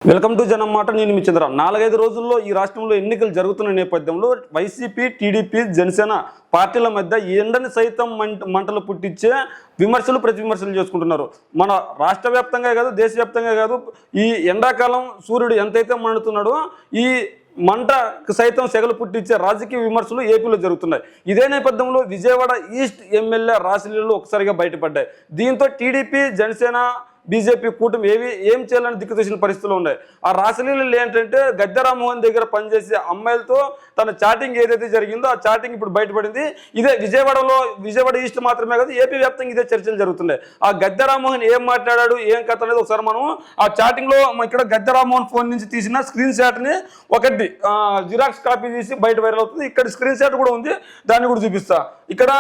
Welcome to జనం మాట. నేను మీ చంద్ర. 4-5 రోజుల్లో ఈ రాష్ట్రంలో ఎన్నికలు జరుగుతున్న నేపథ్యంలో వైసీపీ, టీడీపీ, జనసేన పార్టీల మధ్య ఎండని సైతం మంటలు పుట్టించే విమర్శలు ప్రతి విమర్శలు చేసుకుంటున్నారు. మన రాష్ట్ర వ్యాప్తంగా కాదు, దేశవ్యాప్తంగా కాదు, ఈ ఎండాకాలం సూర్యుడు ఎంతైతే మండుతున్నాడో ఈ మంటకు సైతం సెగలు పుట్టించే రాజకీయ విమర్శలు ఏపీలో జరుగుతున్నాయి. ఇదే నేపథ్యంలో విజయవాడ ఈస్ట్ ఎమ్మెల్యే రాశిలీలు ఒకసారిగా బయటపడ్డాయి. దీంతో టీడీపీ, జనసేన, బీజేపీ కూటమి ఏం చేయాలని దిక్కుతోసిన పరిస్థితులు ఉన్నాయి. ఆ రాసలీలలు ఏంటంటే గద్దె రామ్మోహన్ దగ్గర పనిచేసే అమ్మాయిలతో తన చాటింగ్ ఏదైతే జరిగిందో ఆ చాటింగ్ ఇప్పుడు బయటపడింది. ఇదే విజయవాడ ఈస్ట్ మాత్రమే కాదు, ఏపీ వ్యాప్తంగా ఇదే చర్చలు జరుగుతున్నాయి. ఆ గద్దె రామ్మోహన్ ఏం మాట్లాడాడు, ఏం కథ అనేది ఒకసారి మనం ఆ చాటింగ్ లో ఇక్కడ గద్దె రామ్మోహన్ ఫోన్ నుంచి తీసిన స్క్రీన్ షాట్ ని ఒకటి జిరాక్స్ కాపీ తీసి బయట వైరల్ అవుతుంది. ఇక్కడ స్క్రీన్ షాట్ కూడా ఉంది, దాన్ని కూడా చూపిస్తా. ఇక్కడ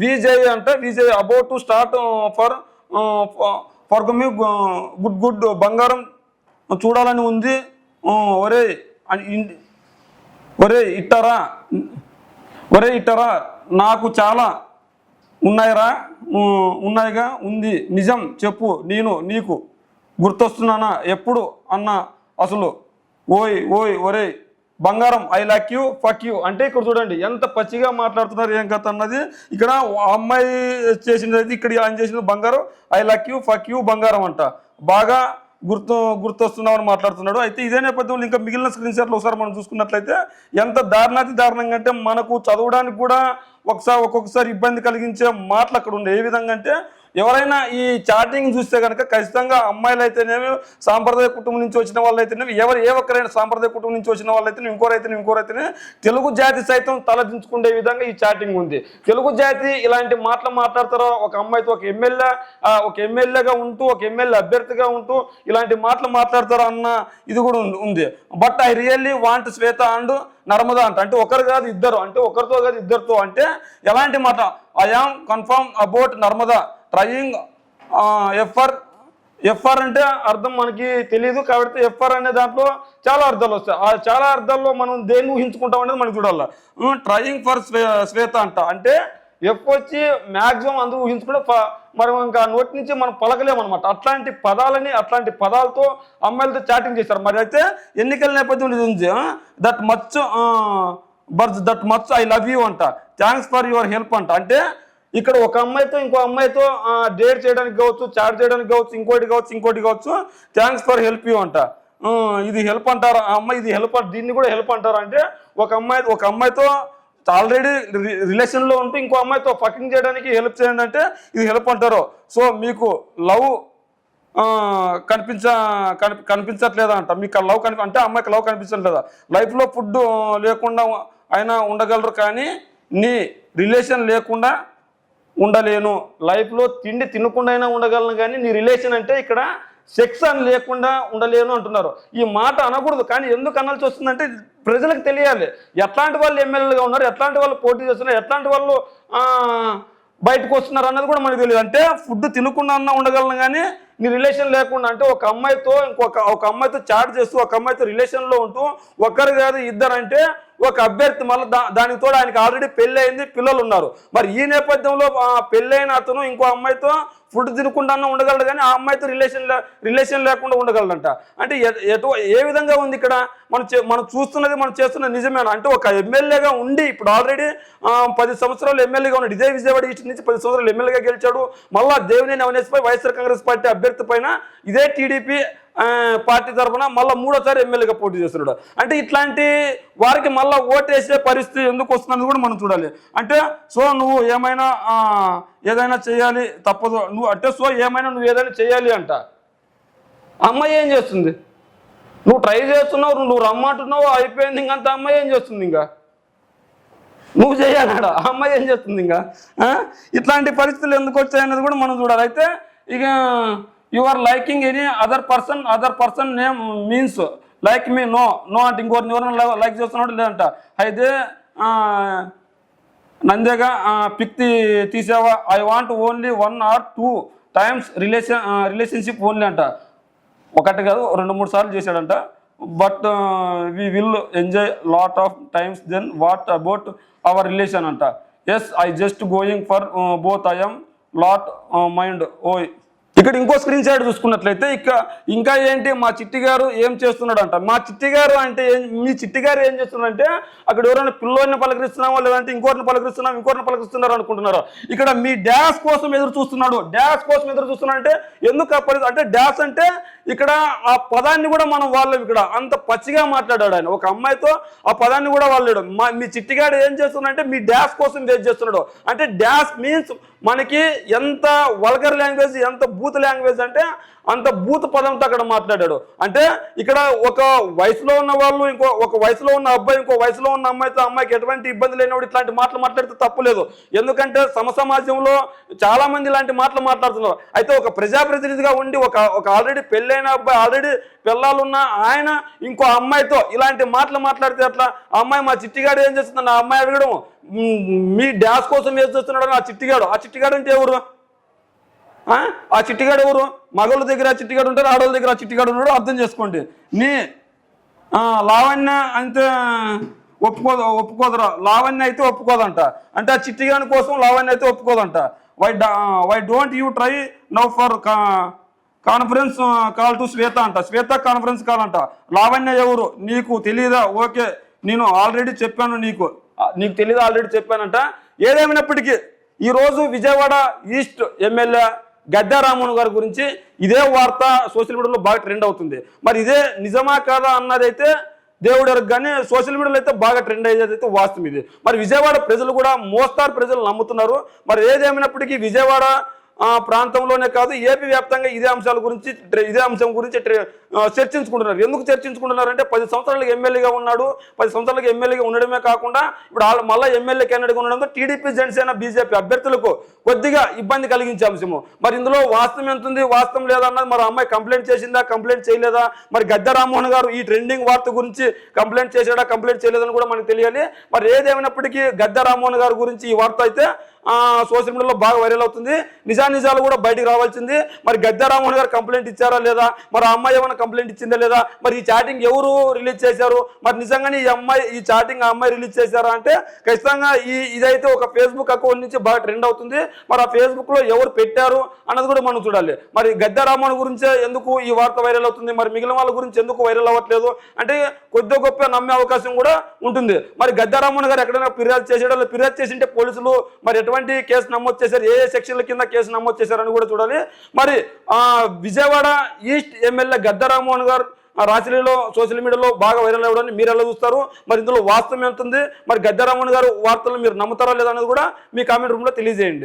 విజయ్ అంటే Vijay about to start for me good బంగారం చూడాలని ఉంది. ఒరే ఇట్టరా నాకు చాలా ఉన్నాయిగా ఉంది, నిజం చెప్పు, నేను నీకు గుర్తొస్తున్నానా ఎప్పుడు అన్నా అసలు ఓయ్ ఒరే బంగారం I like you fuck you అంటే ఇక్కడ చూడండి ఎంత పచ్చిగా మాట్లాడుతున్నారు, ఏం కథ అన్నది. ఇక్కడ అమ్మాయి చేసినది, ఇక్కడ ఆయన చేసిన బంగారం I like you fuck you బంగారం అంట, బాగా గుర్తొస్తున్నామని మాట్లాడుతున్నాడు. అయితే ఇదే నేపథ్యంలో ఇంకా మిగిలిన స్క్రీన్ షాట్లు ఒకసారి మనం చూసుకున్నట్లయితే ఎంత దారుణంగా అంటే మనకు చదవడానికి కూడా ఒక్కొక్కసారి ఇబ్బంది కలిగించే మాటలు అక్కడ ఉండే. ఏ విధంగా అంటే ఎవరైనా ఈ చాటింగ్ చూస్తే కనుక ఖచ్చితంగా అమ్మాయిలు అయితేనేమి, సాంప్రదాయ కుటుంబం నుంచి వచ్చిన వాళ్ళు అయితేనేమి, ఏ ఒక్కరైనా సాంప్రదాయ కుటుంబం నుంచి వచ్చిన వాళ్ళు అయితే ఇంకోరైతేనే తెలుగు జాతి సైతం తలదించుకునే విధంగా ఈ చాటింగ్ ఉంది. తెలుగు జాతి ఇలాంటి మాటలు మాట్లాడతారో ఒక అమ్మాయితో ఒక ఎమ్మెల్యేగా ఉంటూ, ఒక ఎమ్మెల్యే అభ్యర్థిగా ఉంటూ ఇలాంటి మాటలు మాట్లాడతారో అన్న ఇది కూడా ఉంది. But I really want Shweta and Narmada అంటే ఒకరు కాదు ఇద్దరు, అంటే ఒకరితో కాదు ఇద్దరితో, అంటే ఎలాంటి మాట I am confirm about Narmada trying FR అంటే అర్థం మనకి తెలియదు కాబట్టి ఎఫ్ఆర్ అనే దాంట్లో చాలా అర్థాలు వస్తాయి. ఆ చాలా అర్థాల్లో మనం దేన్ని ఊహించుకుంటాం అనేది మనకు చూడాలి. ట్రయింగ్ ఫర్ శ్వేత అంటే ఎఫ్ వచ్చి మ్యాక్సిమం అందరూ ఊహించుకుంటే మనం ఇంకా నోటి నుంచి మనం పలకలేమన్నమాట. అట్లాంటి పదాలతో అమ్మాయిలతో చాటింగ్ చేశారు. మరి అయితే ఎన్నికల నేపథ్యంలో that much I love you అంట, థ్యాంక్స్ ఫర్ యువర్ హెల్ప్ అంట. అంటే ఇక్కడ ఒక అమ్మాయితో ఇంకో అమ్మాయితో డేట్ చేయడానికి కావచ్చు, చాట్ చేయడానికి కావచ్చు, ఇంకోటి కావచ్చు, థ్యాంక్స్ ఫర్ హెల్ప్ యూ అంట. ఇది హెల్ప్ అంటారా అమ్మాయి, ఇది హెల్ప్, దీన్ని కూడా హెల్ప్ అంటారా అంటే ఒక అమ్మాయితో ఆల్రెడీ రిలేషన్లో ఉంటూ ఇంకో అమ్మాయితో ఫకింగ్ చేయడానికి హెల్ప్ చేయండి అంటే ఇది హెల్ప్ అంటారు. సో మీకు లవ్ కనిపించట్లేదా అంట, మీకు లవ్ అంటే అమ్మాయికి లవ్ కనిపించట్లేదా, లైఫ్లో ఫుడ్ లేకుండా అయినా ఉండగలరు కానీ నీ రిలేషన్ లేకుండా ఉండలేను, లైఫ్లో తిండి తినకుండా అయినా ఉండగలను కానీ నీ రిలేషన్ అంటే ఇక్కడ సెక్స్ అని లేకుండా ఉండలేను అంటున్నారు. ఈ మాట అనకూడదు, కానీ ఎందుకు అనాల్సి వస్తుందంటే ప్రజలకు తెలియాలి ఎట్లాంటి వాళ్ళు ఎమ్మెల్యేలుగా ఉన్నారు, ఎట్లాంటి వాళ్ళు పోటీ చేస్తున్నారు, ఎట్లాంటి వాళ్ళు బయటకు వస్తున్నారు అన్నది కూడా మనకు తెలియదు. అంటే ఫుడ్ తినకుండా అన్నా ఉండగలను కానీ నీ రిలేషన్ లేకుండా, అంటే ఒక అమ్మాయితో ఒక అమ్మాయితో చాట్ చేస్తూ ఒక అమ్మాయితో రిలేషన్లో ఉంటూ ఒకరు కాదు ఇద్దరు, అంటే ఒక అభ్యర్థి మళ్ళీ దానికి తోడు ఆయనకి ఆల్రెడీ పెళ్ళి అయింది, పిల్లలు ఉన్నారు. మరి ఈ నేపథ్యంలో పెళ్ళైన అతను ఇంకో అమ్మాయితో ఫుడ్ తినకుండా ఉండగలడు కానీ ఆ అమ్మాయితో రిలేషన్ లేకుండా ఉండగలడంట. అంటే ఏ విధంగా ఉంది ఇక్కడ మనం చూస్తున్నది, మనం చేస్తున్నది నిజమేనా? అంటే ఒక ఎమ్మెల్యేగా ఉండి ఇప్పుడు ఆల్రెడీ 10 సంవత్సరాలు ఎమ్మెల్యేగా ఉన్నాడు. ఇదే విజయవాడ ఈస్ట్ నుంచి 10 సంవత్సరాలు ఎమ్మెల్యేగా గెలిచాడు. మళ్ళా దేవినేని అవినేష్పై వైఎస్ఆర్ కాంగ్రెస్ పార్టీ అభ్యర్థి పైన ఇదే టీడీపీ పార్టీ తరఫున మళ్ళీ 3వ సారి ఎమ్మెల్యేగా పోటీ చేస్తున్నాడు. అంటే ఇట్లాంటి వారికి మళ్ళీ ఓటేసే పరిస్థితి ఎందుకు వస్తున్నది కూడా మనం చూడాలి. అంటే సో నువ్వు ఏదైనా చేయాలి తప్పదు, నువ్వు ఏదైనా చేయాలి అంట. అమ్మాయి ఏం చేస్తుంది? నువ్వు ట్రై చేస్తున్నావు, నువ్వు రమ్మంటున్నావు, అయిపోయింది. ఇంకంత అమ్మాయి ఏం చేస్తుంది? ఇంకా నువ్వు చేయాలడా, అమ్మాయి ఏం చేస్తుంది? ఇంకా ఇట్లాంటి పరిస్థితులు ఎందుకు వచ్చాయనేది కూడా మనం చూడాలి. అయితే ఇక you are liking any other person name means like me no అంటే ఎవరైనా లైక్ చేస్తున్నాడు లేదంట. అయితే నందేగా పిక్ తీసావా, I want only 1 or 2 times relationship only అంట. ఒకటి కాదు 2-3 సార్లు చేశాడంట. But we will enjoy lot of times then what about our relation అంట. Yes I just going for both I am lot mind ఓయ్ ఇక్కడ ఇంకో స్క్రీన్ షాట్ చూసుకున్నట్లయితే ఇంకా ఏంటి మా చిట్టి గారు ఏం చేస్తున్నాడు అంట. మా చిట్టి గారు అంటే మీ చిట్టి గారు ఏం చేస్తున్నారంటే అక్కడ ఎవరైనా పిల్లోని పలకరిస్తున్నామో లేదంటే ఇంకోరిని పలకరిస్తున్నారు అనుకుంటున్నారు. ఇక్కడ మీ డాష్ కోసం ఎదురు చూస్తున్నాడు. డాష్ కోసం ఎదురు చూస్తున్నాడు అంటే ఎందుకు అంటే డాష్ అంటే ఇక్కడ ఆ పదాన్ని కూడా మనం వాళ్ళం ఇక్కడ అంత పచ్చిగా మాట్లాడాడు ఆయన. ఒక అమ్మాయితో ఆ పదాన్ని కూడా వాళ్ళాడు. మీ చిట్టిగాడు ఏం చేస్తున్నాడంటే మీ డాష్ కోసం వెయిట్ చేస్తున్నాడు. అంటే డాష్ మీన్స్ మనకి ఎంత వల్గర్ లాంగ్వేజ్, ఎంత బూత్ లాంగ్వేజ్ అంటే అంత బూత్ పదంతో అక్కడ మాట్లాడాడు. అంటే ఇక్కడ ఒక వయసులో ఉన్న వాళ్ళు ఒక వయసులో ఉన్న అబ్బాయి ఇంకో వయసులో ఉన్న అమ్మాయికి ఎటువంటి ఇబ్బంది లేనివాడు ఇట్లాంటి మాటలు మాట్లాడితే తప్పులేదు. ఎందుకంటే సమాజంలో చాలా మంది ఇలాంటి మాటలు మాట్లాడుతున్నారు. అయితే ఒక ప్రజాప్రతినిధిగా ఉండి ఒక ఆల్రెడీ పెళ్ళైన అబ్బాయి, ఆల్రెడీ పిల్లలున్న ఆయన ఇంకో అమ్మాయితో ఇలాంటి మాటలు మాట్లాడితే అట్లా ఆ అమ్మాయి మా చిట్టిగాడు ఏం చేస్తుందని ఆ అమ్మాయి అడగడం, మీ డాష్ కోసం ఏం చేస్తున్నాడు ఆ చిట్టిగాడు అంటే ఎవరు? ఆ చిట్టిగాడు ఎవరు? మగవాళ్ళ దగ్గర ఆ చిట్టిగాడు ఉంటారు, ఆడవాళ్ళ దగ్గర ఆ చిట్టిగాడు ఉన్నాడు. అర్థం చేసుకోండి. లావణ్య అంటే ఒప్పుకోదురా, లావణ్య అయితే ఒప్పుకోదంట. అంటే ఆ చిట్టిగాని కోసం లావణ్య అయితే ఒప్పుకోదంట. Why don't you try now for conference call to Shweta అంట. శ్వేత కాన్ఫరెన్స్ కాల్ అంట. లావణ్య ఎవరు నీకు తెలీదా? ఓకే, నేను ఆల్రెడీ చెప్పాను, నీకు తెలీదా? ఆల్రెడీ చెప్పానంట. ఏదేమైనప్పటికీ ఈరోజు విజయవాడ ఈస్ట్ ఎమ్మెల్యే గద్దె రామ్మోహన్ గారి గురించి ఇదే వార్త సోషల్ మీడియాలో బాగా ట్రెండ్ అవుతుంది. మరి ఇదే నిజమా కాదా అన్నదైతే దేవుడు ఎరుగు, కానీ సోషల్ మీడియాలో అయితే బాగా ట్రెండ్ అయ్యేదైతే వాస్తవం ఇది. మరి విజయవాడ ప్రజలు కూడా మోస్తారు ప్రజలు నమ్ముతున్నారు. మరి ఏదేమైనప్పటికీ విజయవాడ ప్రాంతంలోనే కాదు ఏపీ వ్యాప్తంగా ఇదే అంశం గురించి చర్చించుకుంటున్నారు. ఎందుకు చర్చించుకుంటున్నారంటే 10 సంవత్సరాలకు ఎమ్మెల్యేగా ఉన్నాడు. 10 సంవత్సరాలకు ఎమ్మెల్యేగా ఉండడమే కాకుండా ఇప్పుడు మళ్ళీ ఎమ్మెల్యే క్యాండిడేట్గా ఉండడంతో టీడీపీ, జనసేన, బీజేపీ అభ్యర్థులకు కొద్దిగా ఇబ్బంది కలిగించే అంశము. మరి ఇందులో వాస్తవం ఎంత ఉంది, వాస్తవం లేదన్నది మరి అమ్మాయి కంప్లైంట్ చేసిందా, కంప్లైంట్ చేయలేదా? మరి గద్దె రామ్మోహన్ గారు ఈ ట్రెండింగ్ వార్త గురించి కంప్లైంట్ చేశాడా, కంప్లైంట్ చేయలేదని కూడా మనకు తెలియాలి. మరి ఏదేమైనప్పటికీ గద్దె రామ్మోహన్ గారి గురించి ఈ వార్త అయితే సోషల్ మీడియాలో బాగా వైరల్ అవుతుంది. నిజాలు కూడా బయటికి రావాల్సింది. మరి గద్దె రామ్మోహన్ గారు కంప్లైంట్ ఇచ్చారా లేదా, మరి ఆ అమ్మాయి ఏమైనా కంప్లైంట్ ఇచ్చిందా లేదా, మరి ఈ చాటింగ్ ఎవరు రిలీజ్ చేశారు, మరి నిజంగానే ఈ చాటింగ్ ఆ అమ్మాయి రిలీజ్ చేశారా అంటే ఖచ్చితంగా ఇదైతే ఒక ఫేస్బుక్ అకౌంట్ నుంచి బాగా ట్రెండ్ అవుతుంది. మరి ఆ ఫేస్బుక్ లో ఎవరు పెట్టారు అన్నది కూడా మనం చూడాలి. మరి గద్దె రామ్మోహన్ గురించే ఎందుకు ఈ వార్త వైరల్ అవుతుంది, మరి మిగిలిన వాళ్ళ గురించి ఎందుకు వైరల్ అవ్వట్లేదు అంటే కొద్ది గొప్ప నమ్మే అవకాశం కూడా ఉంటుంది. మరి గద్దె రామ్మోహన్ గారు ఎక్కడైనా ఫిర్యాదు చేసేటప్పుడు ఫిర్యాదు చేసింటే పోలీసులు మరి ఎటువంటి కేసు నమోదు చేశారు, ఏ సెక్షన్ల కింద కేసు నమోదు చేశారని కూడా చూడాలి. మరి విజయవాడ ఈస్ట్ ఎమ్మెల్యే గద్దె రామ్మోహన్ గారు రాత్రిలో సోషల్ మీడియాలో బాగా వైరల్ అవ్వడాన్ని మీరు ఎలా చూస్తారు? మరి ఇందులో వాస్తవం ఎంత ఉంది? మరి గద్దె రామ్మోహన్ గారు వార్తలు మీరు నమ్ముతారా లేదా అనేది కూడా మీ కామెంట్ రూమ్లో తెలియజేయండి.